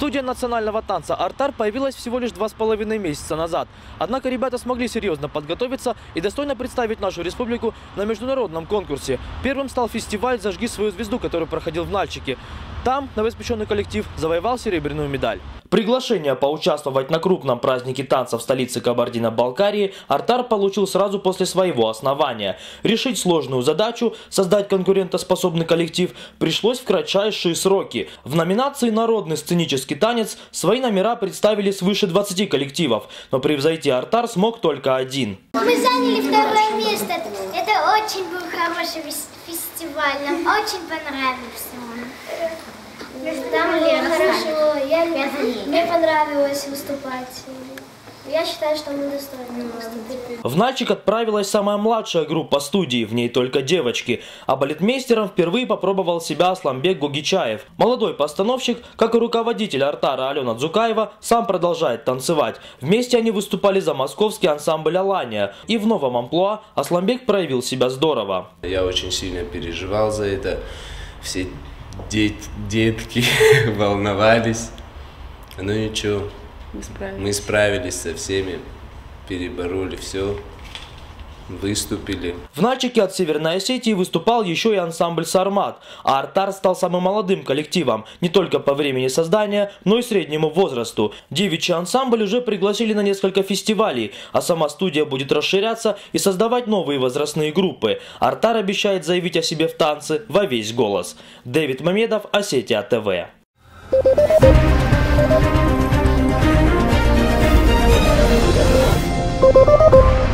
Студия национального танца «Артар» появилась всего лишь 2,5 месяца назад. Однако ребята смогли серьезно подготовиться и достойно представить нашу республику на международном конкурсе. Первым стал фестиваль «Зажги свою звезду», который проходил в Нальчике. Там новоиспеченный коллектив завоевал серебряную медаль. Приглашение поучаствовать на крупном празднике танца в столице Кабардино-Балкарии «Артар» получил сразу после своего основания. Решить сложную задачу – создать конкурентоспособный коллектив – пришлось в кратчайшие сроки. В номинации «Народный сценический танец» свои номера представили свыше 20 коллективов, но превзойти «Артар» смог только один. Мы заняли 2-е место. Это очень был хороший фестиваль. Нам очень понравился он. Там хорошо. Мне понравилось выступать. Я считаю, что мы достойны выступить. В Нальчик отправилась самая младшая группа студии, в ней только девочки. А балетмейстером впервые попробовал себя Асламбек Гогичаев. Молодой постановщик, как и руководитель «Артара» Алена Дзукаева, сам продолжает танцевать. Вместе они выступали за московский ансамбль «Алания». И в новом амплуа Асламбек проявил себя здорово. Я очень сильно переживал за это. Все детки волновались. Но ничего. Мы справились со всеми, перебороли все, выступили. В Нальчике от Северной Осетии выступал еще и ансамбль «Сармат», а «Артар» стал самым молодым коллективом, не только по времени создания, но и среднему возрасту. Девичий ансамбль уже пригласили на несколько фестивалей, а сама студия будет расширяться и создавать новые возрастные группы. «Артар» обещает заявить о себе в танце во весь голос. Дэвид Мамедов, Осетия ТВ. Thank you.